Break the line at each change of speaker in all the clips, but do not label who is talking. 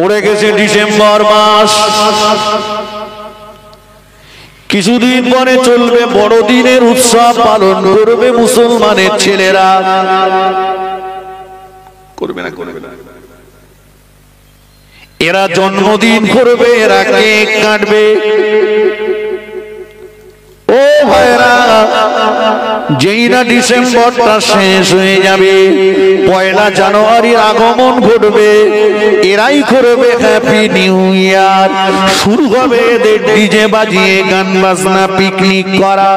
পড়ে গেছে ডিসেম্বর মাস, কিছুদিন পরে চলবে বড়দিনের উৎসব পালন করবে মুসলমানের ছেলেরা। করবে না করবে না, এরা জন্মদিন করবে, এরা কেক কাটবে। ও ভাইরা, যেই না ডিসেম্বরটা শেষ হয়ে যাবে, পয়লা জানুয়ারির আগমন ঘটবে, এরাই করবে হ্যাপি নিউ ইয়ার। শুরু হবে এদের ডিজে বাজিয়ে গান বাজনা পিকনিক করা।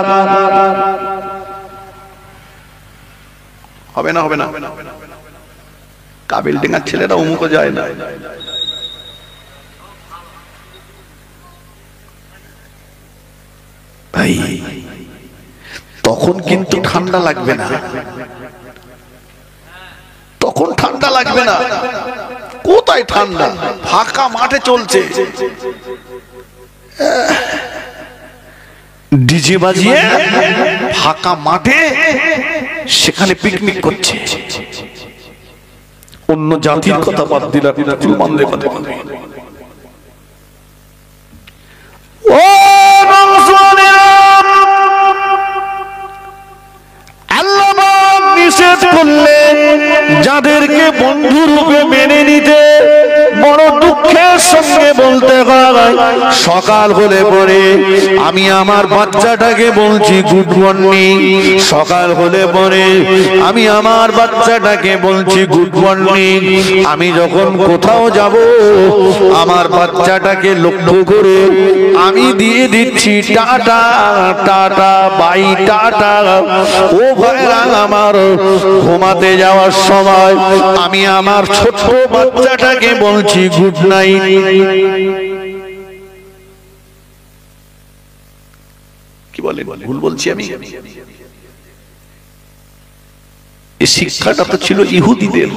হবে না হবে না, কাবিল ডিঙ্গার ছেলেরা অমুকও যায় না। ভাই তখন কিন্তু ঠান্ডা লাগবে না, তখন ঠান্ডা লাগবে না। কোথায় ঠান্ডা, ফাঁকা মাঠে চলছে, ডিজে বাজিয়ে ফাঁকা মাঠে সেখানে পিকনিক করছে। অন্য জাতির কথা বাদ দিলাম, মুসলমানদের কথা বলি। ও আল্লাহ নিষেধ করলেন যাদেরকে বন্ধু রূপে মেনে নিতে, বড় দুঃখের সঙ্গে বলতে হয়, সকাল হলে পরে আমি আমার বাচ্চাটাকে বলছি গুড মর্নিং, সকাল হলে পরে আমি আমার বাচ্চাটাকে বলছি গুড মর্নিং। আমি যখন কোথাও যাব আমার বাচ্চাটাকে লক্ষ্য করে আমি দিয়ে দিচ্ছি টাটা টাটা বাই টাটা। ও ভাইরা আমার, ঘুমাতে যাওয়ার সময় আমি আমার ছোট্ট বাচ্চাটাকে বলছি গুড নাইট। কি বলেন, ভুল বলছি আমি? এই শিক্ষাটা তো ছিল ইহুদিদের,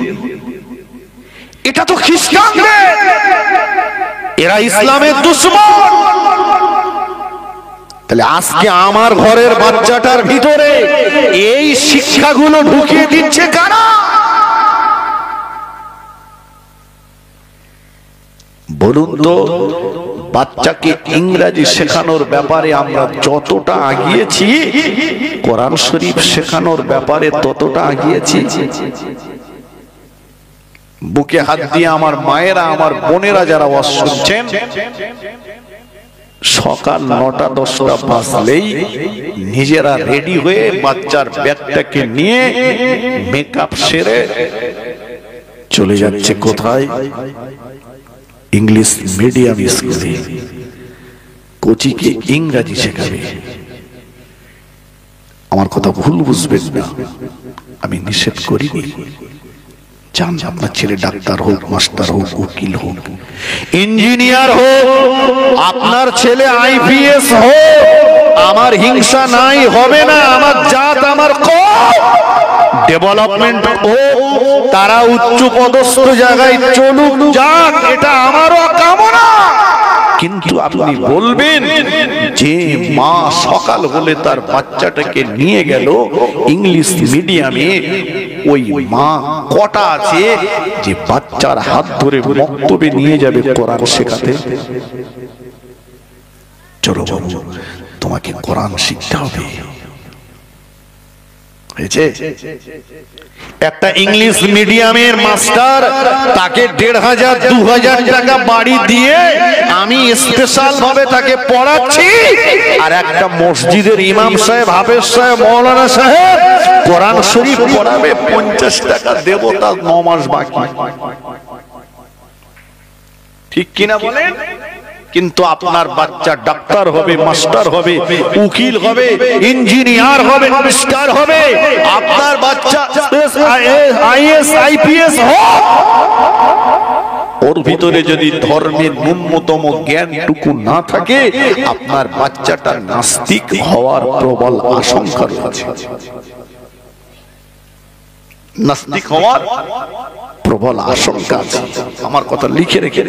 এটা তো খ্রিস্টানদের, এরা ইসলামের দুশমন। তাহলে আজকে আমার ঘরের বাচ্চাটার ভিতরে এই শিক্ষাগুলো ঢুকিয়ে দিচ্ছে কারা? বলুন তো, বাচ্চাকে ইংরেজি শেখানোর ব্যাপারে আমরা যতটা আগিয়েছি, কোরআন শরীফ শেখানোর ব্যাপারে ততটা আগিয়েছি? বুকে হাত দিয়ে আমার মায়েরা, আমার বোনেরা যারা ওয়াজ শুনছেন, সকাল ৯টা-১০টা বাজলেই নিজেরা রেডি হয়ে বাচ্চার ব্যাগটাকে নিয়ে মেকআপ সেরে চলে যাচ্ছে কোথায়? ইংলিশ মিডিয়াম স্কুলে, কোচিকে ইংরেজি শেখাবে। আমার কথা ভুল বুঝবেন না, আমি নিষেধ করিনি। চান আপনার ছেলে ডাক্তার হোক, মাস্টার হোক, উকিল হোক, ইঞ্জিনিয়ার হোক, আপনার ছেলে আইপিএস হোক, আমার হিংসা নাই, হবে না। আমার জাত, আমার ডেভেলপমেন্ট হোক, তারা উচ্চ পদস্থ জায়গায় চলুক, যাক, এটা আমারও কামনা। কিন্তু আপনি বলবেন যে মা সকাল হলে তার বাচ্চাটাকে নিয়ে গেল ইংলিশ মিডিয়ামে, ওই মা কটা আছে যে বাচ্চার হাত ধরে বক্তব্যে নিয়ে যাবে কোরআন শেখাতে? চলো বাবু, তোমাকে কোরআন শিখতে হবে। একটা ইংলিশ মিডিয়ামের মাস্টার, তাকে ১৫০০-২০০০ টাকা বাড়ি দিয়ে আমি স্পেশাল ভাবে তাকে পড়াচ্ছি, আর একটা মসজিদের ইমাম সাহেব, হাফেজ সাহেব, মৌলানা সাহেব কোরআন শরীফ পড়াবে, ৫০ টাকা দেব, তার ৯ মাস বাকি। ঠিক কিনা বলেন? কিন্তু আপনার বাচ্চা ডাক্তার হবে, মাস্টার হবে, উকিল হবে, ইঞ্জিনিয়ার হবে, মিনিস্টার হবে, আপনার বাচ্চা আইএস আইপিএস হোক, ওর ভিতরে যদি ধর্মের ন্যূনতম জ্ঞানটুকু না থাকে, আপনার বাচ্চাটা নাস্তিক হওয়ার প্রবল আশঙ্কা রয়েছে। নাস্তিক হওয়ার প্রবল আশঙ্কা আছে। আমার কথা লিখে রেখে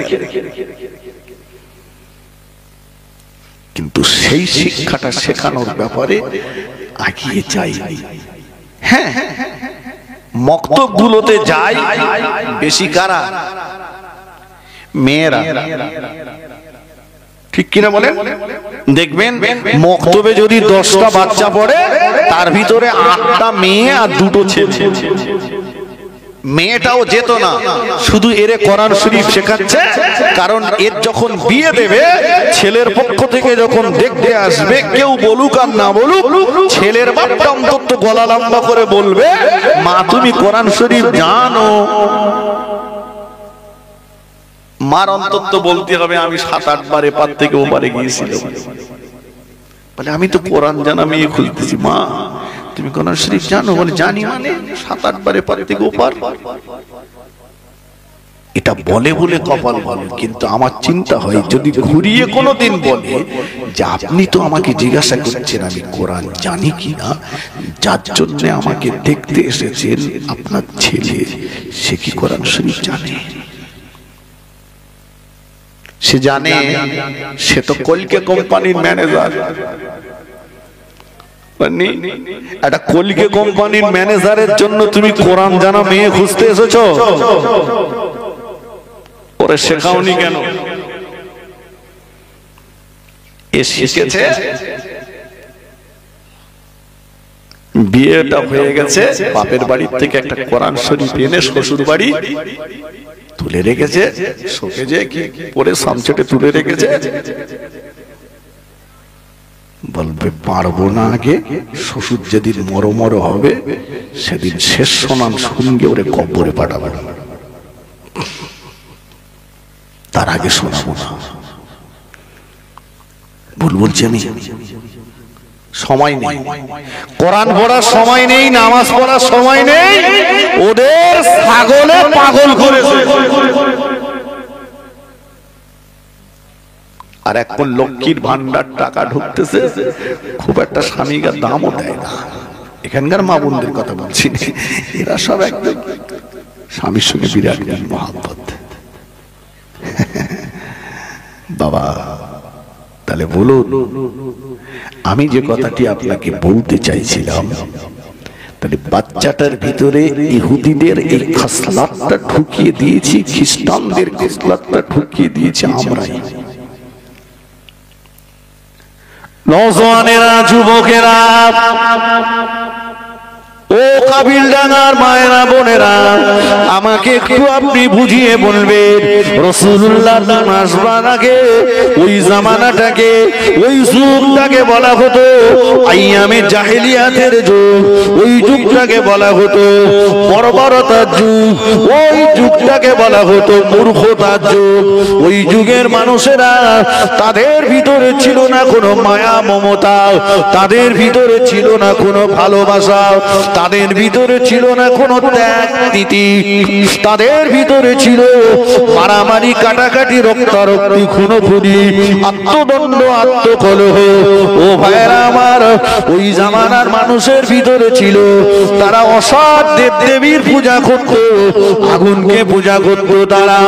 কিন্তু সেই শিক্ষাটা শেখানোর ব্যাপারে আগিয়ে যাই। হ্যাঁ, মক্তবগুলোতে যায় বেশি কারা? মেয়েরা, ঠিক কিনা বলেন? দেখবেন মক্তবে যদি 10টা বাচ্চা পড়ে, তার ভিতরে 8টা মেয়ে আর 2টো ছেলে। মেয়েটাও যেত না, শুধু এরে কোরআন শরীফ শেখাচ্ছে, কারণ এর যখন বিয়ে দেবে, ছেলের পক্ষ থেকে যখন দেখতে আসবে, কেউ বলুক আর না বলুক, ছেলের বাপটা অন্তত গলা লম্বা করে বলবে, মা তুমি কোরআন শরীফ জানো? মার অন্তত বলতে হবে আমি 7-8 বার এপার থেকে ওপারে গিয়েছিলাম, বলে আমি তো কোরআন জানা মেয়ে খুঁজতেছি, মা তুমি কোরআন শরীফ জানো? বলে জানি, মানে 7-8 বার এপার থেকে ওপার। এটা বলে বলে কপাল ভালো, কিন্তু আমার চিন্তা হয় যদি ঘুরিয়ে কোনোদিন বলে যে আপনি তো আমাকে জিজ্ঞাসা করছেন আমি কোরআন জানি কিনা, যার জন্য আমাকে দেখতে এসেছেন আপনার ছেলে, সে কি কোরআন শরীফ জানে? সে জানে, সে তো কলকে কোম্পানির ম্যানেজার। একটা কলকে কোম্পানির ম্যানেজারের জন্য তুমি কোরআন জানা মেয়ে খুঁজতে এসেছো? ওরে শেখাওনি কেন? এ শিখেছে, বিয়েটা হয়ে গেছে, বাপের বাড়ির থেকে একটা কোরআন শরীফ এনে শ্বশুর বাড়ি তুলে রেখেছে, শোকেজে কি পরে সামচেটে তুলে রেখেছে। বলবে পারবো না, আগে শ্বশুর যেদিন মরো মরো হবে সেদিন শেষ শোনান শুনগে ওরে কবরে পাঠাবো, তার আগে শোনাবো না। ভুল বলছি আমি? সময় নেই, কোরআন পড়ার সময় নেই, নামাজ পড়ার সময় নেই, ওদের ছাগলে পাগল করেছে। আর এখন লক্ষ্মীর ভান্ডার টাকা ঢুকতেছে, খুব একটা স্বামীর দামও দেয় না। এখানকার মা বোনদের কথা বলছি, এরা সব একদম স্বামীর সঙ্গে বিরাট মহাব্বত। বাবা তাহলে বলুন, আমি যে কথাটি আপনাকে বলতে চাইছিলাম, তাহলে বাচ্চাটার ভিতরে ইহুদিদের এই খাসলাতটা ঢুকিয়ে দিয়েছি, খ্রিস্টানদের খাসলাতটা ঢুকিয়ে দিয়েছি আমরাই। নওজওয়ানেরা, যুবকেরা, ও কাবিলডাঙ্গার মায়েরা, বোনেরা, আমাকে একটু আপনি বুঝিয়ে বলবেন, রাসূলুল্লাহ আসবার আগে ওই জামানাটাকে, ওই যুগটাকে বলা হতো আইয়ামে জাহেলিয়াতের যুগ, ওই যুগটাকে বলা হতো বর্বরতার যুগ, ওই যুগটাকে বলা হতো মূর্খতার যুগ। ওই যুগের মানুষেরা, তাদের ভিতরে ছিল না কোনো মায়া মমতা, তাদের ভিতরে ছিল না কোনো ভালোবাসা, তাদের ভিতরে ছিল না কোনো ত্যাগ নীতি, তাদের ভিতরে ছিল মারামারি, কাটাকাটি, রক্তারক্তি, খুনোখুনি, আত্মদণ্ড, আত্মকলহ। ও ভাইরা আমার, ওই জামানার মানুষের ভিতরে ছিল, তারা অসৎ দেবদেবীর পূজা করত, আগুনকে পূজা করত তারা,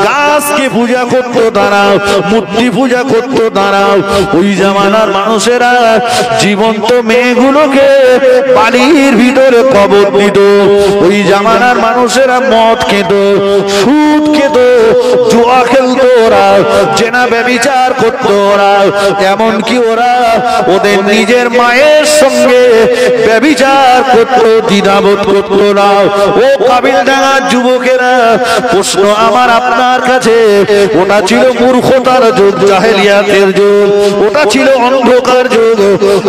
গাছকে পূজা করত তারা, মূর্তি পূজা করত তারা। ওই জামানার মানুষেরা জীবন্ত মেয়েগুলোকে বালির ভিতরে কবর দিত। ওই জামানার মানুষেরা মদ খেত, সুদ খেত, জুয়া খেলত, ওরা জেনা ব্যভিচার করত, ওরা এমনকি ওরা ওদের নিজের মায়ের সঙ্গে ব্যভিচার করত, দ্বিধাবোধ করত না। ও কাবিলডাঙ্গার যুবকেরা, প্রশ্ন আমার আপনার কাছে, ওটা ছিল মূর্খতার যুগ, জাহেলিয়াতের যুগ, ওটা ছিল অন্ধকার যুগ।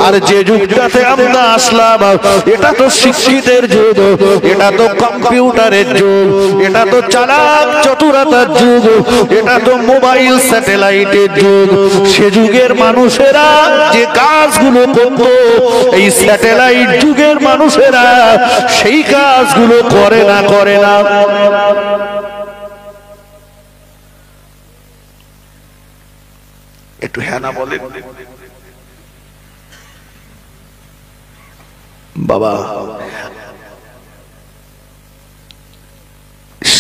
আর যে যুগটাতে আমরা আসলাম, এটা তো শিক্ষিতের যুগ, এটা তো কম্পিউটারের যুগ, এটা তো চালাক চতুরতার যুগ, এটা তো মোবাইল স্যাটেলাইটের যুগ। সে যুগের মানুষেরা যে কাজগুলো করত, এই স্যাটেলাইট যুগের মানুষেরা সেই কাজগুলো করে না, করে না। একটু হ্যাঁ না বলেন বাবা।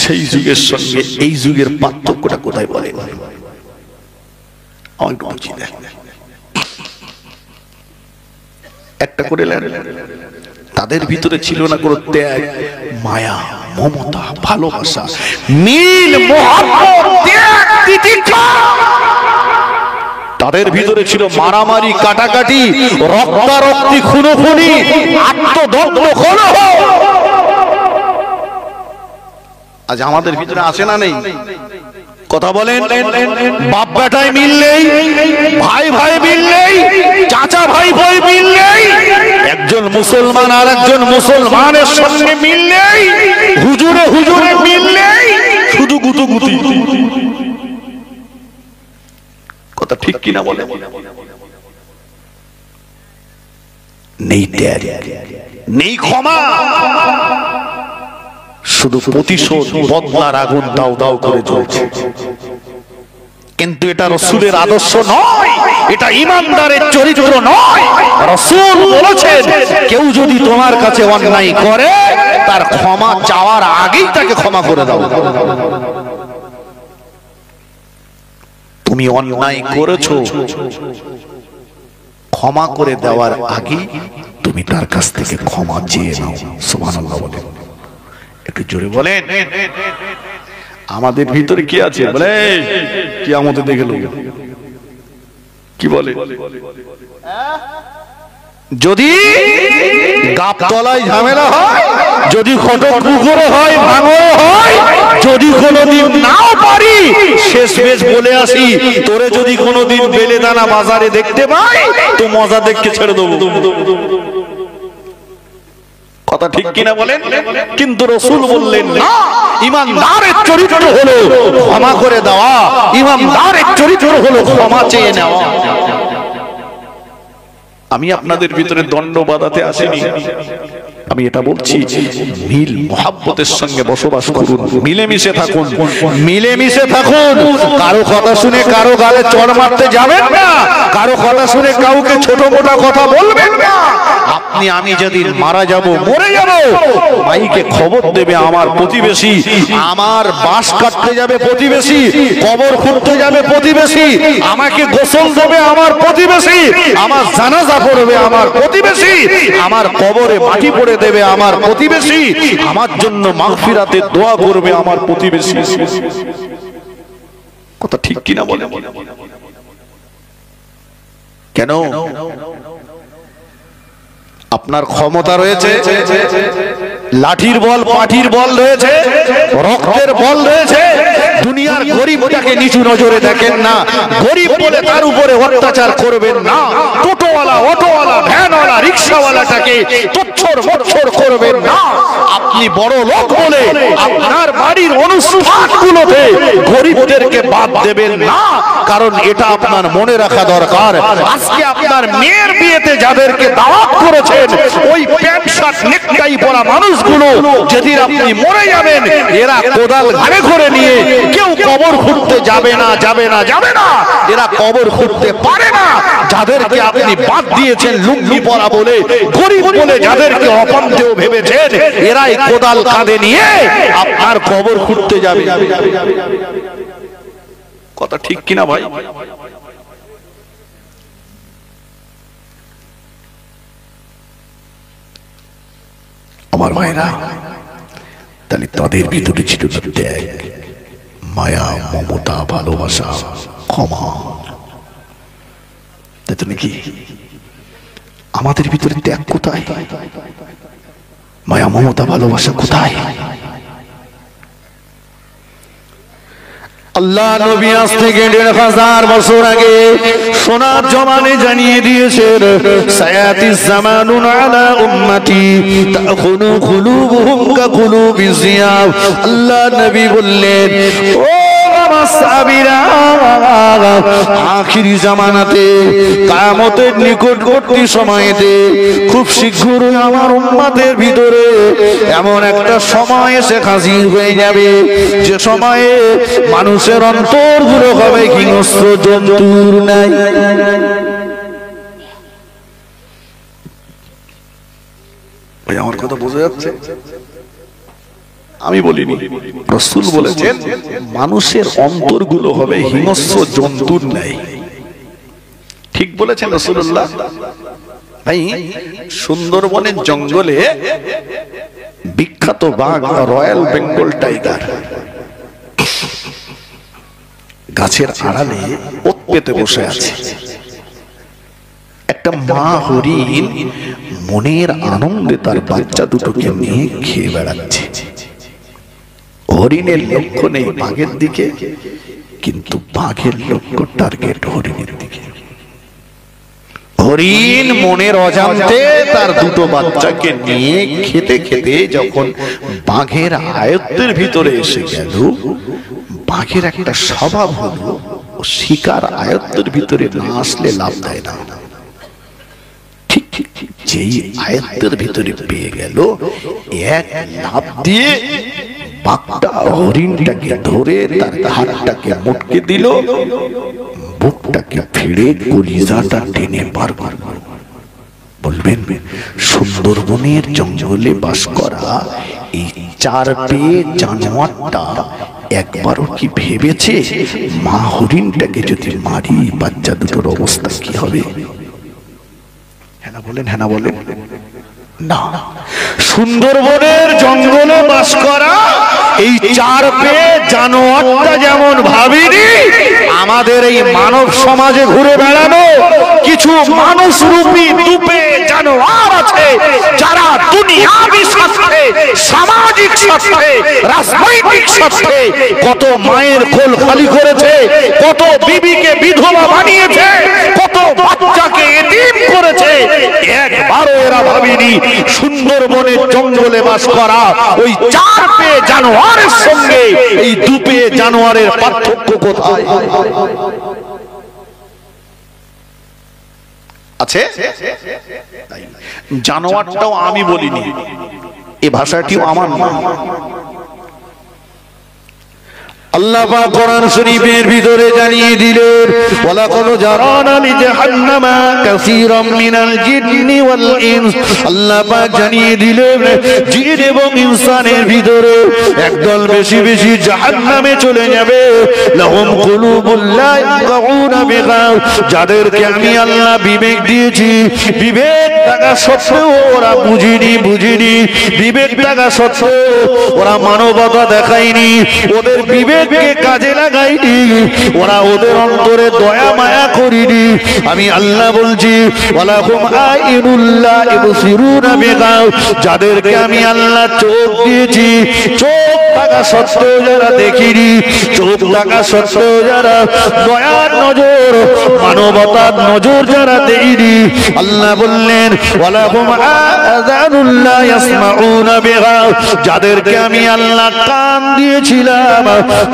সেই যুগের সঙ্গে এই যুগের পার্থক্যটা কোথায় বলেন? একটা করে তাদের ভিতরে ছিল না কোনো ত্যাগ, মায়া, মমতা, ভালোবাসা, মিল, মহব্বত, ত্যাগ, তাদের ভিতরে ছিল মারামারি, কাটাকাটি, রক্তারক্তি, খুনোখুনি, আত্মদগ্ধ কলহ। আজ আমাদের ভিতরে আছে না নেই? কথা বলেন। বাপ বেটায় মিল নেই, ভাই ভাই মিল নেই, চাচা ভাই ভাই মিল নেই, একজন মুসলমান আর একজন মুসলমানের সঙ্গে মিল নেই, হুজুরে হুজুরে মিল নেই, শুধু গুতুগুতি। কথা ঠিক কিনা বলে? নেই ত্যাগ, নেই ক্ষমা, শুধু প্রতিশোধ, বদলার আগুন দাও দাও করে জ্বলছে। কিন্তু এটা রাসূলের আদর্শ নয়, এটা ঈমানদারের চরিত্র নয়। রাসূল বলেছেন, কেউ যদি তোমার কাছে অন্যায় করে, তার ক্ষমা চাওয়ার আগেই তাকে ক্ষমা করে দাও। তুমি অন্যায় করেছো, ক্ষমা করে দেওয়ার আগেই তুমি তার কাছ থেকে ক্ষমা চেয়ে নাও। সুবহানাল্লাহ বলেন, একটু জোরে বলেন। আমাদের ভিতরে কি আছে বলে? কি আমাদের দেখে লোক কি বলে? যদি গাবতলায় ঝামেলা হয়, যদি খটক পুকুরে হয়, ভাঙরে হয়, যদি কোনোদিন নাও পারি, শেষমেশ বলে আসি, তোরে যদি কোনোদিন বেলেদানা বাজারে দেখতে পাই, তো মজা দেখতে ছেড়ে দেবো। কথা ঠিক কিনা বলেন? কিন্তু রাসূল বললেন না, ঈমানদারের চরিত্র হলো ক্ষমা করে দেওয়া, ঈমানদারের চরিত্র হলো ক্ষমা চেয়ে নেওয়া। আমি আপনাদের ভিতরে দণ্ড বাঁধাতে আসিনি, আমি এটা বলছি, মিল মুহাব্বতের সঙ্গে বসবাস করুন, মিলেমিশে থাকুন, মিলেমিশে থাকুন। কারো কথা শুনে কারো গালে চড় মারতে যাবেন না, কারো কথা শুনে কাউকে ছোট মোটা কথা বলবেন না। আপনি আমি যেদিন মারা যাব, মরে যাব, মাইকে খবর দেবে আমার প্রতিবেশী, আমার বাঁশ কাটতে যাবে প্রতিবেশী, কবর খুঁড়তে যাবে প্রতিবেশী, আমাকে গোসল দেবে আমার প্রতিবেশী, আমার জানাজা পড়বে আমার প্রতিবেশী, আমার কবরে মাটি পড়ে দেবে আমার প্রতিবেশী, আমার জন্য মাগফিরাতের দোয়া করবে আমার প্রতিবেশী। কথা ঠিক কিনা বলে? কেন? আপনার ক্ষমতা রয়েছে, লাঠির বল, পাঠির বল রয়েছে, রক্তের বল রয়েছে। দুনিয়ার গরিবটাকে নিচু নজরে দেখেন না, গরিব বলে তার উপরে অত্যাচার করবেন না। টোটোওয়ালা, অটোওয়ালা, ভ্যানওয়ালা, রিক্সাওয়ালাটাকে তুচ্ছর মচ্ছর করবেন না। আপনি বড় লোক বলে আপনার বাড়ির অনুষ্ঠানগুলোতে গরিবদেরকে বাদ দেবেন না, কারণ এটা আপনার মনে রাখা দরকার। আজকে আপনার মেয়ের বিয়েতে যাদেরকে দাওয়াত করেছেন, ওই প্যান্ট শার্ট নেকটাই পরা মানুষগুলো যেদিন আপনি মরে যাবেন, এরা কোদাল ঘাড়ে করে নিয়ে কেউ কবর খুঁড়তে যাবে না, যাবে না, যাবে না। এরা কবর খুঁড়তে পারে না। যাদেরকে আপনি বাদ দিয়েছেন লুঙ্গি পরা বলে, গরিব বলে যাদেরকে অপন্থেয় ভেবেছেন, এরাই কোদাল কাঁধে নিয়ে আপনার কবর খুঁড়তে যাবে। কথা ঠিক কিনা ভাই? আমার ভাইরা, তাহলে তাদের ভিতরে ছিল ত্যাগ, মায়া, মমতা, ভালোবাসা, ক্ষমা। তাই নাকি? আমাদের ভিতরে ত্যাগ কোথায়? মায়া, মমতা, ভালোবাসা কোথায়? আল্লাহ নবী আজ থেকে ১৫০০ বছর আগে সোনার জমানে জানিয়ে দিয়েছেন, সায়াতিস জামানুন আলা উম্মতি তাখুনু কুলুবুহুম কাকুলুবিজ জিয়াব। আল্লাহ নবী বললেন, ও আমার সাহাবীরা, আখিরি জামানাতে, কিয়ামতের নিকটবর্তী সময়েতে খুব শীঘ্রই আমার উম্মতের ভিতরে এমন একটা সময় এসে হাজির হয়ে যাবে, যে সময়ে মানুষের অন্তরগুলো হবে হিংস্র জন্তুর নাই। আমার কথা বোঝা যাচ্ছে? আমি বলিনি, রাসূল বলেছেন, মানুষের অন্তরগুলো হবে হিংস্র জন্তুর ন্যায়। ঠিক বলেছেন রাসূলুল্লাহ। ভাই, সুন্দরবনের জঙ্গলে বিখ্যাত বাঘ রয়্যাল বেঙ্গল টাইগার, গাছের আড়ালে ওত পেতে বসে আছে। একটা মা হরিণ মনের আনন্দে তার বাচ্চা দুটোকে নিয়ে খেয়ে বেড়াচ্ছে। হরিণের লক্ষ্য নেই বাঘের দিকে, কিন্তু বাঘের লক্ষ্য টার্গেট হরিণের দিকে। হরিণ মনের অজান্তে তার দুটো বাচ্চাকে নিয়ে খেতে খেতে যখন বাঘের আয়ত্তের ভিতরে এসে গেল, বাঘের একটা স্বভাব হলো ও শিকার আয়ত্তের ভিতরে না আসলে লাভ দেয় না। ঠিক যেই আয়ত্তের ভিতরে পেয়ে গেল, এক লাফ দিয়ে বাঘটা হরিণটাকে ধরে তার হাতটাকে মুটকে দিল, বুকটাকে ফিরে কলিজাটা টেনে বার করল। বলবেন সুন্দরবনের জঙ্গলে বাস করা এই 4 পেয়ে জানোয়ারটা একবারও কি ভেবেছে মা হরিণটাকে যদি মারি বাচ্চা দুটোর অবস্থা কি হবে? হ্যাঁ না বলেন, হ্যাঁ না বলেন না। সুন্দরবনের জঙ্গলে বাস করা এই 4 পেয়ে জানোয়ারটা যেমন ভাবিনি, আমাদের এই মানব সমাজে ঘুরে বেড়ানো কিছু মানুষ রূপী দুপে জানোয়ার আছে, যারা দুনিয়াবি স্বার্থে, সামাজিক স্বার্থে, রাজনৈতিক স্বার্থে কত মায়ের কোল খালি করেছে, কত বিবিকে বিধবা বানিয়েছে, কত বাচ্চাকে এতিম করেছে। একবারও এরা ভাবিনি সুন্দরবনের জঙ্গলে বাস করা ওই 4 পেয়ে জানোয়ারের সঙ্গে এই 2 পেয়ে জানোয়ারের পার্থক্য কোথায় আছে? জানোয়ারটাও আমি বলিনি, এ ভাষাটিও আমার না। আল্লাহ পাক কোরআন শরীফের ভিতরে জানিয়ে দিলেন, ওয়ালাকাদ জারানা লিজাহান্নামা কাসীরাম মিনাল জিন্নি ওয়াল ইনস। আল্লাহ পাক জানিয়ে দিলেন জিন এবং ইনসানের ভিতরে একদল বেশি বেশি জাহান্নামে চলে যাবে। লাহুম কুলুবুল লা ইয়াফকাহুনা বিহা, যাদেরকে আমি আল্লাহ বিবেক দিয়েছি, বিবেক থাকা সত্ত্বেও ওরা বুঝিনি বিবেক থাকা সত্ত্বেও ওরা মানবতা দেখায়নি, ওদের বিবেক কাজে লাগাইনি, ওরা ওদের অন্তরে দয়া মায়া করিনি। আমি আল্লাহ বলছি ওয়ালাহুম আইনুল্লাহ ইবসিরুনা বিহা, যাদেরকে আমি আল্লাহ চোখ দিয়েছি, চোখ থাকা সত্ত্বেও যারা দেখিনি, চোখ থাকা সত্ত্বেও যারা দয়ার নজর, মানবতার নজর যারা দেয়নি, আল্লাহ বললেন ওয়ালাহুম আযানুল্লাহ ইয়াসমাউনা বিহা, যাদেরকে আমি আল্লাহ কান দিয়েছিলাম,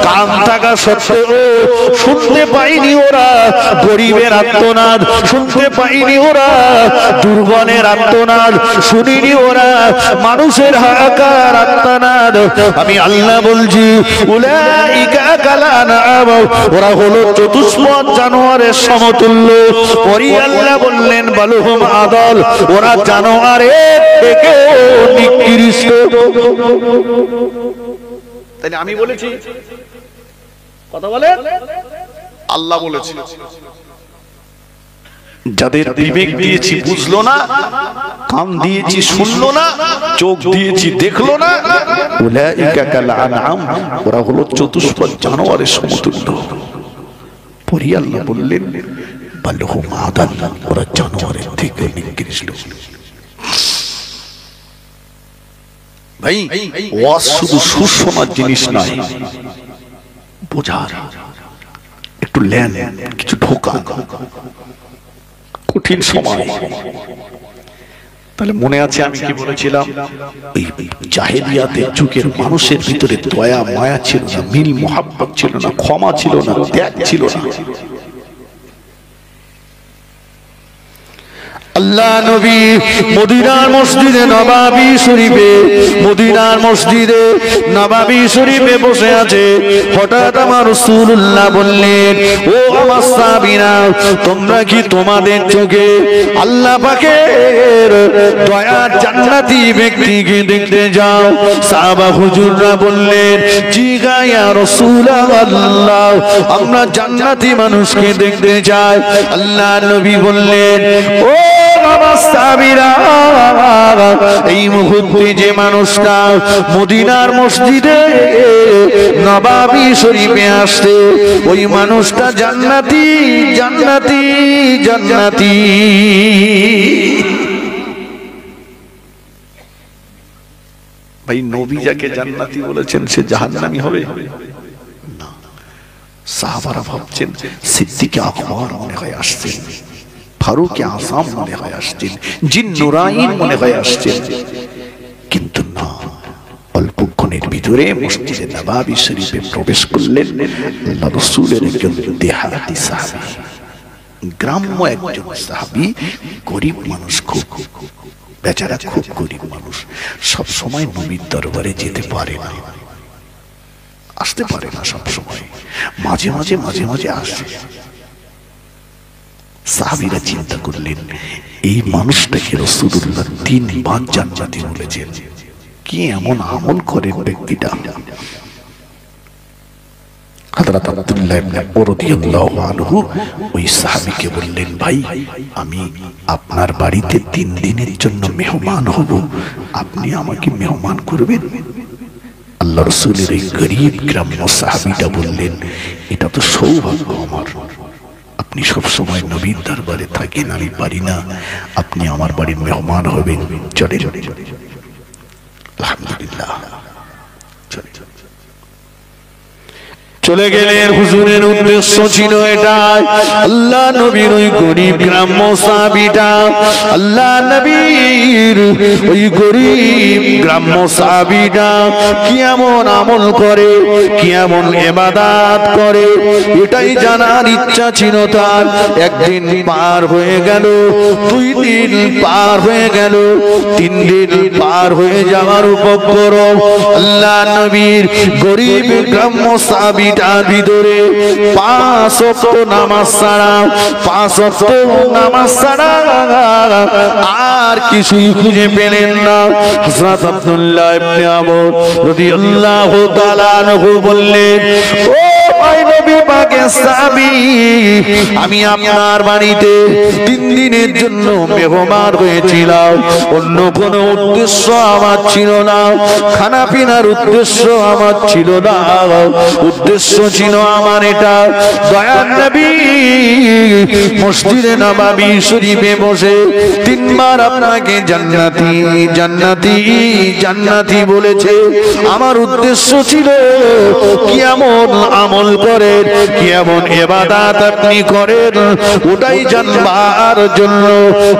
কান থাকা সত্ত্বেও শুনতে পাইনি ওরা গরিবের আর্তনাদ, শুনতে পাইনি ওরা দুর্বলের আর্তনাদ, শুনিনি ওরা মানুষের হাহাকার আর্তনাদ। আমি আল্লাহ বলছি উলাইকা কালানাম, ওরা হলো চতুষ্পদ জানোয়ারের সমতুল্য। পরে আল্লাহ বললেন বালুহুম আদাল, ওরা জানোয়ারের থেকেও নিকৃষ্ট। তাহলে আমি বলেছি কথা বলে আল্লাহ বলেছে, যাদের বিবেক দিয়েছি বুঝলো না, কান দিয়েছি শুনলো না, চোখ দিয়েছি দেখলো না, উলাইকা কাল আনআম, ওরা হলো চতুষ্পদ জানোয়ারের সমতুল্য। পরে আল্লাহ বললেন বালহুম আদাল, ওরা জানোয়ারের থেকে নিকৃষ্ট। ভাই ওয়াজ শুধু সুশোনার জিনিস নয়, বোঝার, একটু লেন, কিছু ঢোকা, কঠিন সময়। তাহলে মনে আছে আমি কি বলেছিলাম, ওই জাহেলিয়াতের যুগের মানুষের ভিতরে দয়া মায়া ছিল না, মিল মোহাব্বত ছিল না, ক্ষমা ছিল না, ত্যাগ ছিল না। আল্লাহ নবী মদিনার মসজিদে নবাবী শরীফে, মদিনার মসজিদে নবাবী শরীফে বসে আছে। হঠাৎ আমার রাসূলুল্লাহ বললেন, ও আমার সাহাবীরা, তোমরা কি তোমাদের চোখে আল্লাহ পাকের দয়ার জান্নাতি ব্যক্তিকে দেখতে যাও? সাহাবা হুজুররা বললেন, জি গা ইয়া রাসূলুল্লাহ, আমরা জান্নাতি মানুষকে দেখতে চাই। আল্লাহ নবী বললেন, ও আমার সাহাবীরা, এই মুহূর্তে যে মানুষটা মদিনার মসজিদে নবাবী শরীফে আসছে ওই মানুষটা জান্নাতি জান্নাতি জান্নাতি। ভাই নবী যাকে জান্নাতি বলেছেন সে জাহান্নামী হবে না। সাহাবারা ভাবছেন সিদ্দিকে আকবর মনে হয় আসছেন, ফারুক আযম মনে হয় আসছেন, জিন নুরাইন মনে হয় আসছেন, কিন্তু না, অল্পক্ষণের ভিতরে মসজিদে নববী শরীফে প্রবেশ করলেন আল্লাহর রাসূলের একজন দেহাতি সাহাবী, গ্রাম্য একজন সাহাবী, গরিব মানুষ, খুব বেচারা খুব গরিব মানুষ, সব সময় নবীর দরবারে যেতে পারে না, আসতে পারে না সব সময়, মাঝে মাঝে মাঝে মাঝে আসে। সাহাবীরা চিন্তা করলেন এই মানুষটাকে রাসূলুল্লাহ 3 বার জান্নাতি বলেছেন, কি এমন আমল করেন ব্যক্তিটা? হযরত আব্দুল্লাহ ইবনে উমর রাদিয়াল্লাহু আনহু ওই সাহাবীকে বললেন, ভাই আমি আপনার বাড়িতে 3 দিনের জন্য মেহমান হব, আপনি আমাকে মেহমান করবেন? আল্লাহ রাসূলের এই গরীব গ্রাম্য সাহাবীটা বললেন, এটা তো সৌভাগ্য আমার, আপনি সব সময় নবীর দরবারে থাকেন, আমি পারি না, আপনি আমার বাড়ির মেহমান হবেন, চলে চলে আলহামদুলিল্লাহ চলে গেলেন। হুজুরের উদ্দেশ্য ছিল এটাই, আল্লাহ নবীর ওই গরিব গ্রাম্য সাহাবীটা, আল্লাহ নবীর ওই গরিব গ্রাম্য সাহাবীটা কি এমন আমল করে, কি এমন ইবাদত করে, এটাই জানার ইচ্ছা ছিল তার। একদিন পার হয়ে গেল, 2 দিন পার হয়ে গেল, 3 দিন পার হয়ে যাওয়ার উপক্রম। আল্লাহ নবীর গরিব গ্রাম্য সাহাবী ভিতরে 5 ওয়াক্ত নামাজ ছাড়া, 5 ওয়াক্ত নামাজ ছাড়া আর কিছুই খুঁজে পেলেন না। হযরত আব্দুল্লাহ ইবনে আমর রাদিয়াল্লাহু তাআলা আনহু বললেন, ও ভাই নবী পাকের সাহাবী, আমি আপনার বাড়িতে 3 দিনের জন্য মেহমান হয়েছিলাম, অন্য কোনো উদ্দেশ্য আমার ছিল না, খানা পিনার উদ্দেশ্য আমার ছিল না, উদ্দেশ্য ছিল আমার এটা, দয়ার নবী মসজিদে নববী শরীফে বসে 3 বার আপনাকে জান্নাতি জান্নাতি জান্নাতি বলেছে। আমার উদ্দেশ্য ছিল কি এমন আমল করেন, কি এমন ইবাদত আপনি করেন, ওটাই জানবার জন্য।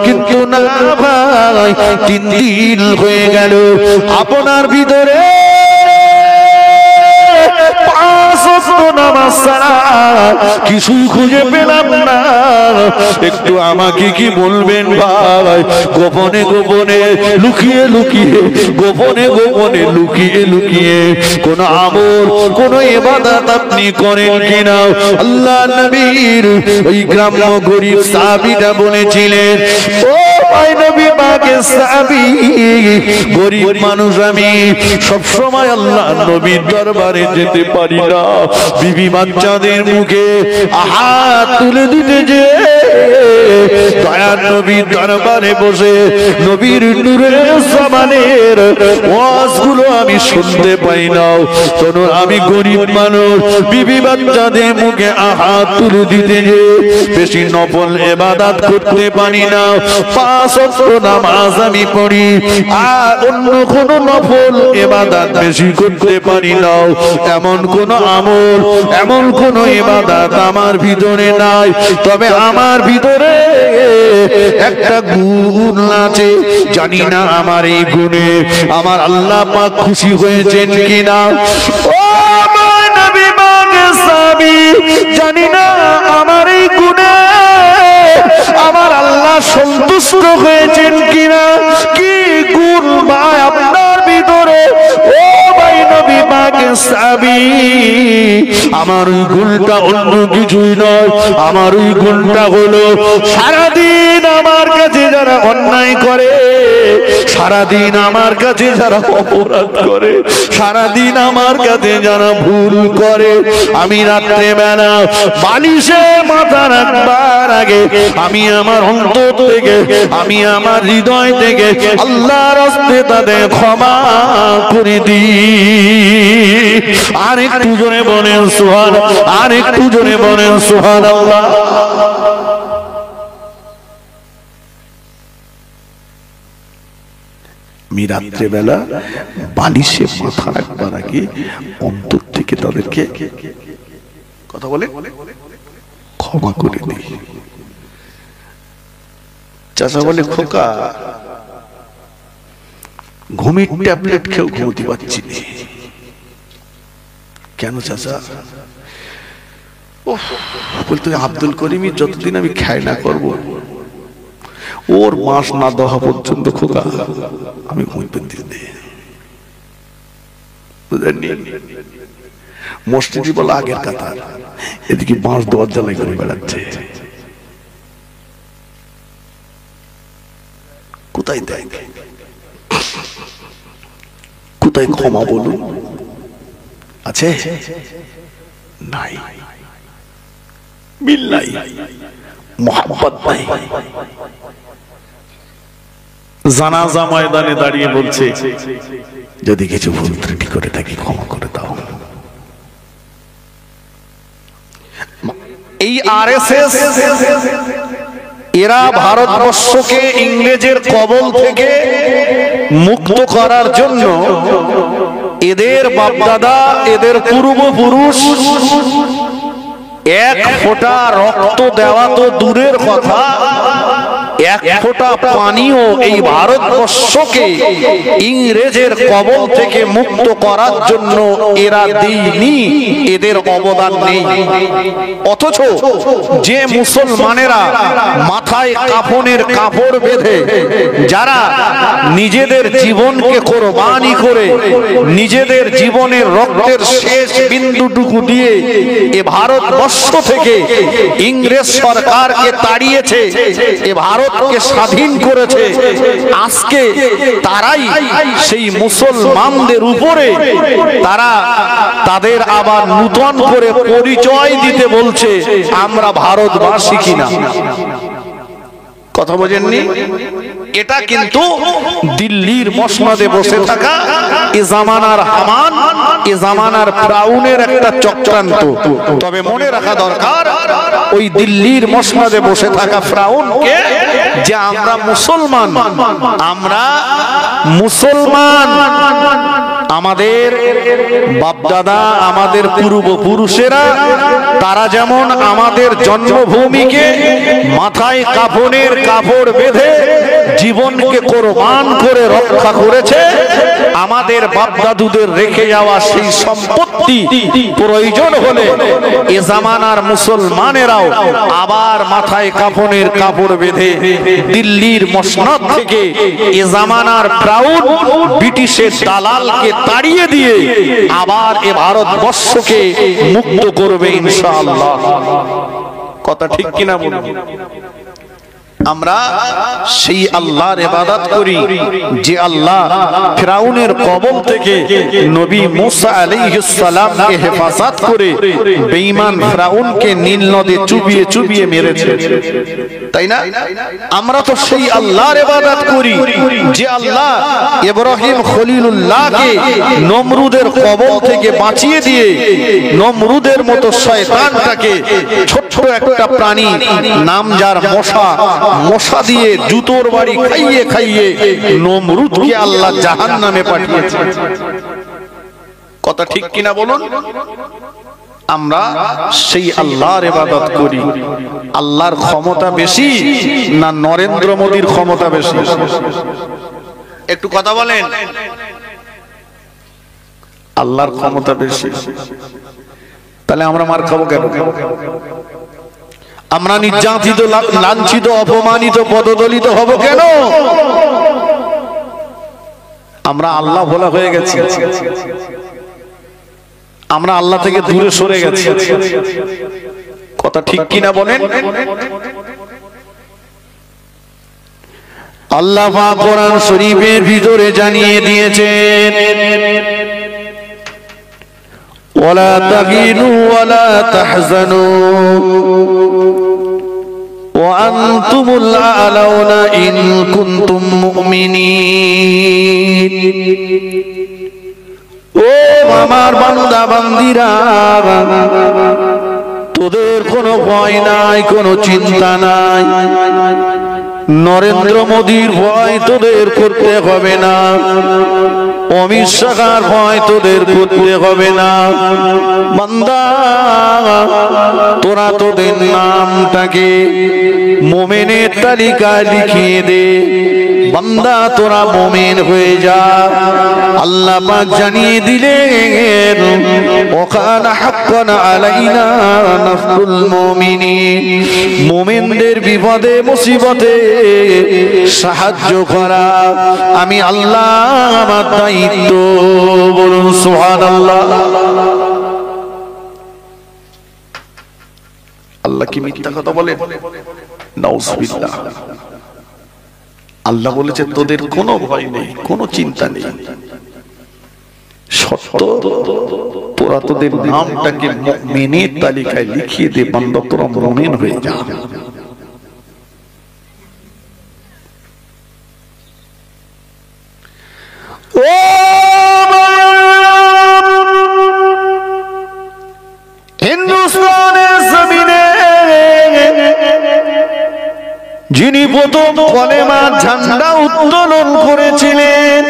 কিন্তু না ভাই, 3 দিন হয়ে গেল, আপনার ভিতরে 5 ওয়াক্ত নামাজ ছাড়া কিছুই খুঁজে পেলাম না। একটু আমাকে কি বলবেন ভাই, গোপনে গোপনে লুকিয়ে লুকিয়ে, গোপনে গোপনে লুকিয়ে লুকিয়ে কোন আমল, কোন ইবাদত আপনি করেন কিনা? আল্লাহ নবীর ওই গ্রাম্য গরিব সাহাবীটা বলেছিলেন, ও ভাই নবী পাকের সাহাবী, গরিব মানুষ আমি, সব সময় আল্লাহ নবীর দরবারে যেতে পারি না, বিবি বাচ্চাদের মুখে হাত তুলে দিতে যে দয়ার নবীর দরবারে বসে নবীর নূরের জবানের ওয়াজগুলো আমি শুনতে পাই না। শোনো, আমি গরিব মানুষ, বিবি বাচ্চাদের মুখে হাত তুলে দিতে যে বেশি নফল ইবাদত করতে পারি না। 5 ওয়াক্ত নামাজ আমি পড়ি, আর অন্য কোন নফল ইবাদত বেশি করতে পারি না। এমন কোন আমল, এমন কোন ইবাদত আমার ভিতরে নাই, তবে আমার ভিতরে একটা গুণ আছে, জানি না আমার এই গুণে আমার আল্লাহ পাক খুশি হয়েছেন কিনা। ও আমার নবী পাকের সাহাবী, জানি না আমার এই গুণে আমার আল্লাহ সন্তুষ্ট হয়েছেন কিনা। কি গুণ ভাই আপনার ভিতরে, ও ভাই নবী পাকের মাসআবি, আমার ওই গুণটা অন্য কিছুই নয়। আমার ওই গুণটা হলো সারাদিন আমার কাছে যারা অন্যায় করে, সারাদিন আমার কাছে যারা অপরাধ করে, সারাদিন আমার কাছে যারা ভুল করে, আমি রাত্রে বেলা বালিশে মাথা রাখবার আগে আমি আমার অন্তর থেকে, আমি আমার হৃদয় থেকে আল্লাহর হস্তে তাদের ক্ষমা করে দিই। আর একটু জোরে বলেন সুবহানাল্লাহ, আর একটু জোরে বলেন সুবহানাল্লাহ। আমি রাত্রেবেলা বালিশে মাথা রাখবার আগে অন্তর থেকে তাদেরকে কথা বলে ক্ষমা করে দিই। চাচা বলে, খোকা ঘুমের ট্যাবলেট খেয়েও ঘুমোতে পারছি না। কেন চাচা? বলতে আব্দুল করিমের যতদিন আমি খাই না করবো, ওর মাস না দেওয়া পর্যন্ত খোকা আমি ঘুমোতে দিই। মসজিদে বলে আগের কথা, এদিকে বাঁশ দেওয়ার জ্বালাই করে বেড়াচ্ছে। কোথায় দেয়, কোথায় ক্ষমা বলুন? আছে? নাই। মিল নাই, মোহাম্মত নাই। জানাজা ময়দানে দাঁড়িয়ে বলছে, যদি কিছু ভুল ত্রুটি করে থাকি ক্ষমা করে দাও। এই আরএসএস এরা ভারতবর্ষকে ইংরেজের কবল থেকে মুক্ত করার জন্য এদের বাপদাদা, এদের পূর্বপুরুষ এক ফোঁটা রক্ত দেওয়া তো দূরের কথা, এক ফোঁটা পানিও এই ভারতবর্ষকে ইংরেজের কবল থেকে মুক্ত করার জন্য এরা দেয়নি, এদের অবদান নেই। অথচ যে মুসলমানেরা মাথায় কাফনের কাপড় বেঁধে, যারা নিজেদের জীবনকে কোরবানি করে, নিজেদের জীবনের রক্তের শেষ বিন্দুটুকু দিয়ে এ ভারতবর্ষ থেকে ইংরেজ সরকারকে তাড়িয়েছে, এ ভারতকে স্বাধীন করেছে, আজকে তারাই সেই মুসলমানদের উপরে তারা তাদের আবার নূতন করে পরিচয় দিতে বলছে আমরা ভারতবাসী কিনা। কথা বোঝেননি? এটা কিন্তু দিল্লির মসনদে বসে থাকা এ জামানার হামান, এ জামানার ফিরাউনের একটা চক্রান্ত। তবে মনে রাখা দরকার, ওই দিল্লির মসনদে বসে থাকা ফিরাউনকে যে আমরা মুসলমান, আমরা মুসলমান, আমাদের বাপদাদা, আমাদের পূর্বপুরুষেরা তারা যেমন আমাদের জন্মভূমিকে মাথায় কাফনের কাপড় বেঁধে জীবনকে কোরবান করে রক্ষা করেছে, আমাদের বাপদাদুদের রেখে যাওয়া সেই সম্পত্তি প্রয়োজন হলে এ জামানার মুসলমানেরাও আবার মাথায় কাফনের কাপড় বেঁধে দিল্লির মসনদ থেকে এ জামানার ফিরাউন ব্রিটিশের দালালকে তাড়িয়ে দিয়ে আবার এ ভারতবর্ষকে মুক্ত করবে ইনশাআল্লাহ। কথা ঠিক কিনা বলুন? আমরা সেই আল্লাহর ইবাদত করি যে আল্লাহ ফিরাউনের কবল থেকে নবী মুসা আলাইহিস সালামকে হেফাজত করে বেঈমান ফিরাউনকে নীল নদে চুবিয়ে চুবিয়ে মেরেছে, তাই না? আমরা তো সেই আল্লাহর ইবাদত করি যে আল্লাহ ইব্রাহিম খলিলুল্লাহকে নমরুদের কবল থেকে বাঁচিয়ে দিয়ে নমরুদের মতো শয়তানটাকে ছোট্ট একটা প্রাণী নাম যার মশা, মশা দিয়ে জুতোর বাড়ি খাইয়ে খাইয়ে নমরুদকে আল্লাহ জাহান্নামে পাঠিয়েছে। কথা ঠিক কিনা বলুন? আমরা সেই আল্লাহর ইবাদত করি। আল্লাহর ক্ষমতা বেশি না নরেন্দ্র মোদীর ক্ষমতা বেশি? একটু কথা বলেন। আল্লাহর ক্ষমতা বেশি, তাহলে আমরা মার খাবো কেন? আমরা নির্যাতিত, লাঞ্ছিত, অপমানিত, পদদলিত হব কেন? আমরা আল্লাহ ভোলা হয়ে গেছি। আমরা আল্লাহ থেকে দূরে সরে গেছি। কথা ঠিক কিনা বলেন? আল্লাহ পাক কোরআন শরীফের ভিতরে জানিয়ে দিয়েছেন, ওয়ালা তাহিনু ওয়ালা তাহজানু ওয়া আনতুমুল আ'লাউনা ইন কুনতুম মুমিনিন। ও আমার বান্দা বান্দিরা, তোদের কোনো ভয় নাই, কোনো চিন্তা নাই। নরেন্দ্র মোদীর ভয় তোদের করতে হবে না, অমিত শাহর ভয় তোদের করতে হবে না। বান্দা, তোরা তোদের নামটাকে মুমিনের তালিকায় লিখিয়ে দে। বান্দা, তোরা মুমিন হয়ে যা। আল্লাহ পাক জানিয়ে দিলেন, ওয়াকানা হাক্কান আলাইনা নাসরুল মুমিনিন। মুমিনদের বিপদে মুসিবতে সাহায্য করা আমি আল্লাহ আমার দায়িত্ব। বলুন সুবহানাল্লাহ। আল্লাহ কি মিথ্যা কথা বলেন? নাউজুবিল্লাহ। আল্লাহ বলেছে তোদের কোনো ভয় নেই, কোনো চিন্তা নেই। সত্য, তোরা তোদের নামটাকে মুমিনের তালিকায় লিখিয়ে দে। বান্দা, তোরা মুমিন হয়ে যা। হিন্দুস্তানের জমিনে যিনি প্রথম কলেমার ঝান্ডা উত্তোলন করেছিলেন,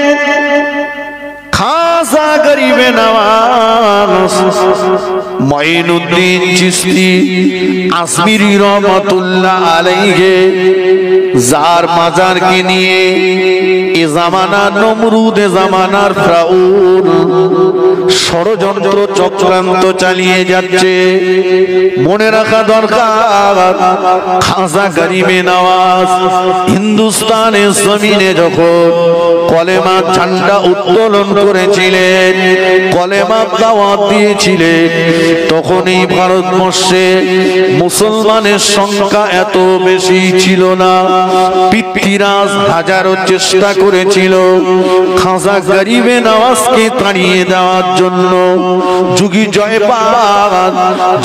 খাজা গরিবে নওয়াজ মঈনুদ্দিন চিশতি আজমিরি রহমাতুল্লাহ আলাইহি, যার মাজারকে নিয়ে এ জামানার নমরুদ, এ জামানার ফিরাউন ষড়যন্ত্র চক্রান্ত চালিয়ে যাচ্ছে। মনে রাখা দরকার, খাজা গরিবে নওয়াজ হিন্দুস্তানের জমিনে যখন কলেমার ঝান্ডা উত্তোলন করেছিলেন, কলেমার দাওয়াত দিয়েছিলেন, তখন এই ভারতবর্ষে মুসলমানের সংখ্যা এত বেশি ছিল না। পৃথ্বীরাজ হাজারো চেষ্টা করেছিল খাজা গরিবে নওয়াজকে তাড়িয়ে দেওয়ার জন্য। যুগী জয়পাল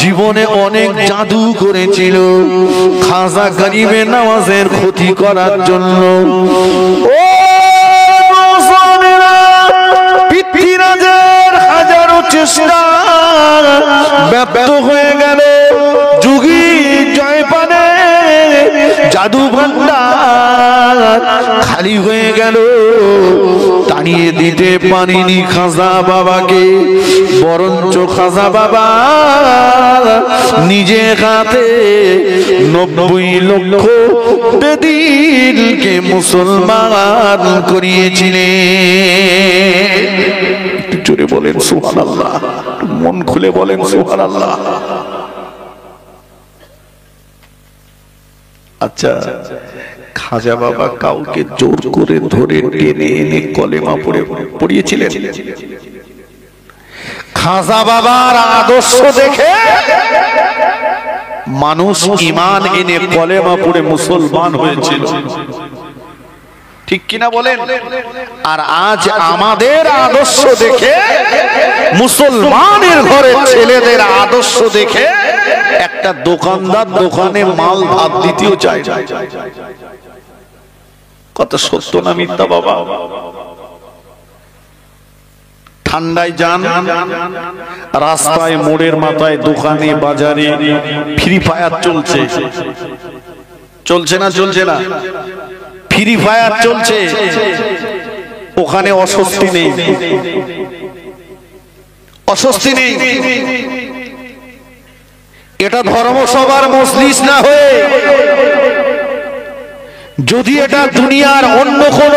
জীবনে অনেক জাদু করেছিল খাজা গরিবে নওয়াজের ক্ষতি করার জন্য। ও পৃথ্বীরাজের হাজারো চেষ্টা ব্যর্থ হয়ে গেল। যুগী জয়পালের জাদু ভান্ডার খালি হয়ে গেল। তাড়িয়ে দিতে পারিনি খাজা বাবাকে, বরঞ্চ খাজা বাবা নিজে হাতে ৯০ লক্ষ বেদিনকে মুসলমান করিয়েছিলেন। জোরে বলেন সুবহানাল্লাহ, মন খুলে বলেন সুবহানাল্লাহ। আচ্ছা, খাজা বাবা কাউকে জোর করে ধরে টেনে এনে কলেমা পড়িয়েছিলেন? খাজা বাবার আদর্শ দেখে মানুষ ঈমান এনে কলেমা পড়ে মুসলমান হয়েছিল। ঠিক কিনা বলেন? আর আজ আমাদের আদর্শ দেখে, মুসলমানের ঘরের ছেলেদের আদর্শ দেখে একটা দোকানদার দোকানে মাল ভাত দিতেও চায় না। কত সত্য না মিথ্যা বাবা? ঠান্ডায় যান, রাস্তায় মোড়ের মাথায় দোকানে বাজারে ফ্রি ফায়ার চলছে, চলছে না? চলছে না? ফ্রি ফায়ার চলছে, ওখানে অস্বস্তি নেই, অস্বস্তি নেই। এটা ধর্মসভার মজলিস না হয়ে যদি এটা দুনিয়ার অন্য কোন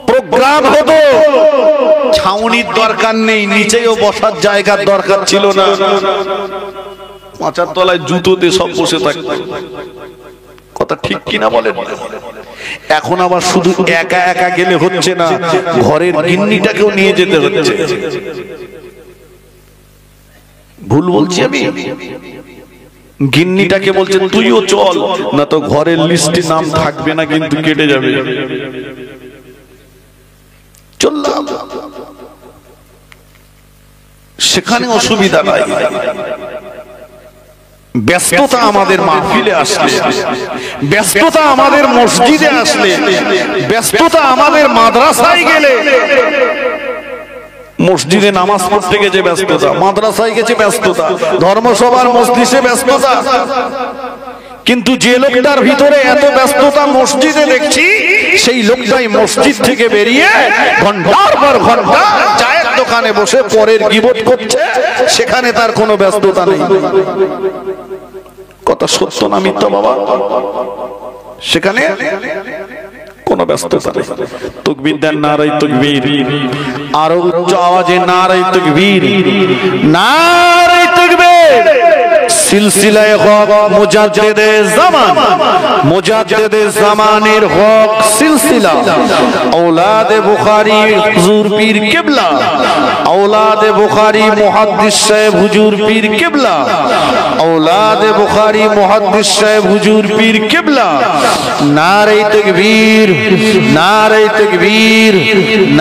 প্রোগ্রাম হতো, ছাউনির দরকার নেই, নিচেও বসার জায়গার দরকার ছিল না। পাঁচার তলায় জুতো দিয়ে সব বসে থাকতো। কথা ঠিক কিনা বলেন? এখন আবার শুধু একা একা গেলে হচ্ছে না, ঘরের গিন্নিটাকেও নিয়ে যেতে হচ্ছে। ভুল বলছি আমি? গিন্নিটাকে বলছে তুইও চল, না তো ঘরের লিস্টে নাম থাকবে না, কিন্তু কেটে যাবে। চললাম, সেখানে অসুবিধা নাই। ব্যস্ততা আমাদের মাহফিলে আসলে, ব্যস্ততা আমাদের মসজিদে আসলে, ব্যস্ততা আমাদের মাদ্রাসায় গেলে, মসজিদে নামাজ পড়তে গেছে ব্যস্ততা, মাদ্রাসায় গেছে ব্যস্ততা, ধর্মসভার মজলিসে ব্যস্ততা। কিন্তু যে লোকটার ভিতরে এত ব্যস্ততা মসজিদে দেখছি, সেই লোকটাই মসজিদ থেকে বেরিয়ে ঘন্টার পর ঘন্টা চায়ের দোকানে বসে পরের গীবত করছে, সেখানে তার কোনো ব্যস্ততা নেই। কথা সত্য না মিথ্যা বাবা? সেখানে কোনো ব্যস্ততা নেই। তাকবীর দেন, নারায়ে তাকবীর। আরো উচ্চ আওয়াজে নারায়ে তাকবীর, নারায়ে তাকবীর। সিলসিলায়ে হক মুজাদ্দিদে জামান, মুজাদ্দিদে জামানের হক সিলসিলা আওলাদে বুখারী হুজুর পীর কিবলা, আওলাদে বুখারী মুহাদ্দিস সাহেব হুজুর পীর কিবলা, আওলাদে বুখারী মুহাদ্দিস সাহেব হুজুর পীর কিবলা। নারায়ে তাকবীর, নারায়ে তাকবীর,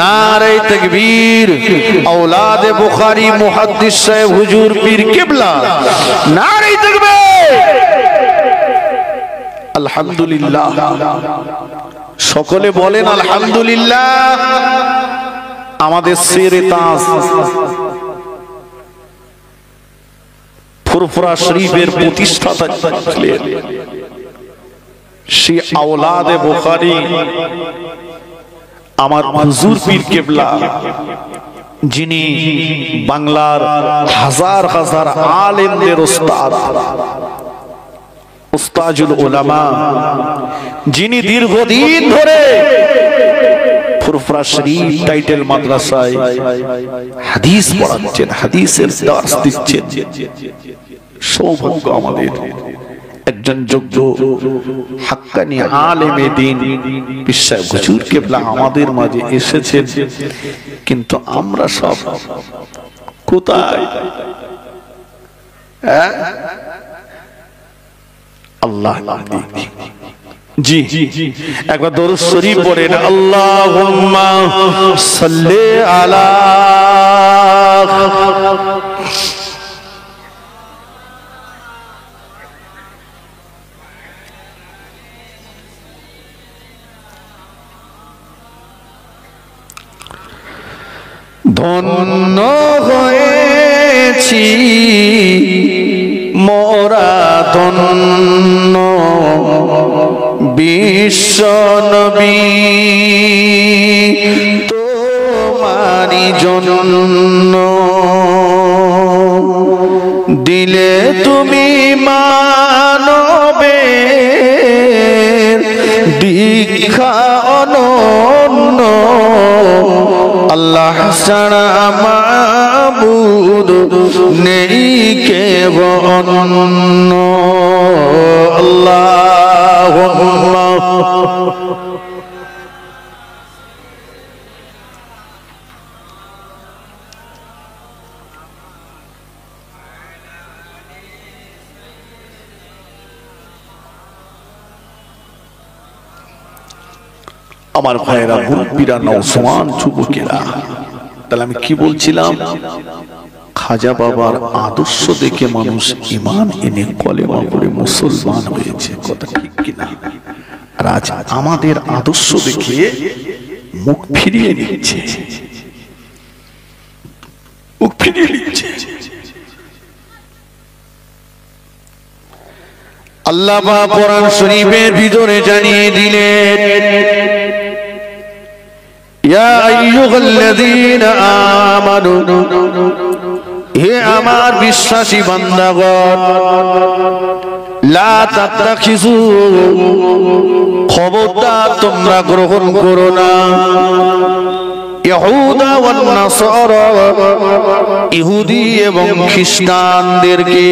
নারায়ে তাকবীর। আওলাদে বুখারী মুহাদ্দিস সাহেব হুজুর পীর কিবলা। নারায়ে তাকবীর। আলহামদুলিল্লাহ, সকলে বলেন আলহামদুলিল্লাহ। আমাদের শেরে তাজ ফুরফুরা শরীফের প্রতিষ্ঠাতা ছিলেন সেই আওলাদে বুখারী আমার হুজুর পীর কিবলা, যিনি বাংলার হাজার হাজার আলেমদের উস্তাদ, উস্তাজুল উলামা, যিনি দীর্ঘদিন ধরে ফুরফুরা শরীফ টাইটেল মাদ্রাসায় হাদিস পড়াচ্ছেন, হাদিসের দার্স দিচ্ছেন। সৌভাগ্য আমাদের, একজন যোগ্য হাক্কানি আলেমে দ্বীন পীর সাহেব হুজুর কিবলা আমাদের মাঝে এসেছেন, কিন্তু আমরা সব কোথায়? আল্লাহ জি, একবার দরুদ শরীফ পড়েন, আল্লাহুম্মা সাল্লি আলা। ধন্য হয়েছি মোরা, ধন্য বিশ্ব নবী তোমারি জন্য দিলে তুমি মানবের দীক্ষা অনন্য। আল্লাহ ছাড়া মাবুদ নেই কেহ অন্য। আল্লাহুম্মা আমার ভাইয়েরা, মুরব্বীরা, নওজওয়ান যুবকেরা, তাহলে আমি কি বলছিলাম? খাজা বাবার আদর্শ দেখে মানুষ ঈমান এনে কলেমা পড়ে মুসলমান হয়েছে, কথা ঠিক কিনা? আর আজ আমাদের আদর্শ দেখে মুখ ফিরিয়ে নিচ্ছে, মুখ ফিরিয়ে নিচ্ছে। আল্লাহ পাক কোরআন শরীফের ভিতরে জানিয়ে দিলেন, ইয়া আইয়ুহাল্লাযীনা আমানু, হে আমার বিশ্বাসী বান্দাগণ, লা তাত্তাখিযু, খবরদার তোমরা গ্রহণ করো না, ইহুদা ওয়ান নাসারা, ইহুদি এবং খ্রিস্টানদেরকে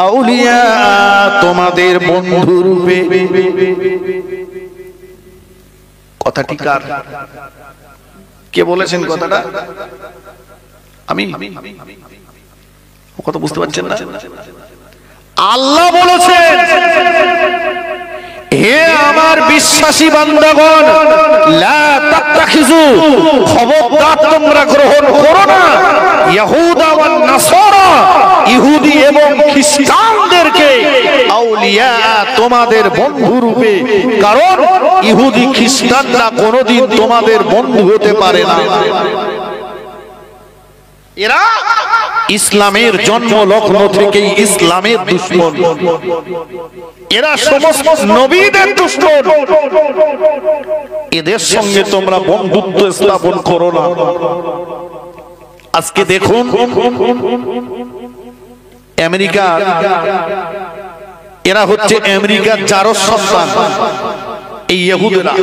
আউলিয়া, তোমাদের বন্ধু রূপে। কথাটি কার? কে বলেছেন কথাটা? আমি কথা বুঝতে পারছেন না? আল্লাহ বলেছেন, হে আমার বিশ্বাসী বান্দাগণ, লা তাত্তাখিযু, খবরদার তোমরা গ্রহণ করো না ইহুদা ওয়ান নাসারা, ইহুদি এবং খ্রিস্টানদেরকে আউলিয়া, তোমাদের বন্ধু রূপে। কারণ ইহুদি খ্রিস্টানরা কোনোদিন তোমাদের বন্ধু হতে পারে না। এরা ইসলামের জন্ম লগ্ন থেকেই ইসলামের দুশমন, এরা সমস্ত নবীদের দুশমন। এদের সঙ্গে তোমরা বন্ধুত্ব স্থাপন করো না। আজকে দেখুন আমেরিকা, এরা হচ্ছে আমেরিকার জারজ সন্তান, এই ইহুদিরা।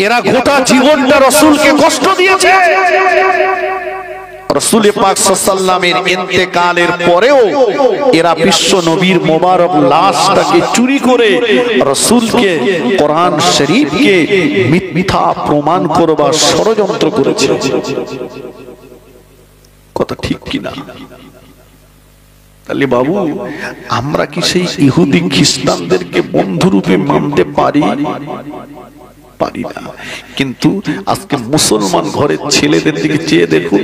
এরা গোটা জীবনটা রাসূলকে কষ্ট দিয়েছে। রাসূল পাক সাল্লাল্লাহু আলাইহি ওয়াসাল্লামের ইন্তেকালের পরেও এরা বিশ্ব নবীর মোবারক লাশটাকে চুরি করে রাসূলকে, কোরআন শরীফকে মিথ্যা প্রমাণ করবার ষড়যন্ত্র করেছে। কথা ঠিক কিনা? তাহলে বাবু, আমরা কি সেই ইহুদি খ্রিস্টানদেরকে বন্ধুরূপে মানতে পারি? পারি না। কিন্তু আজকে মুসলমান ঘরের ছেলেদের দিকে চেয়ে দেখুন,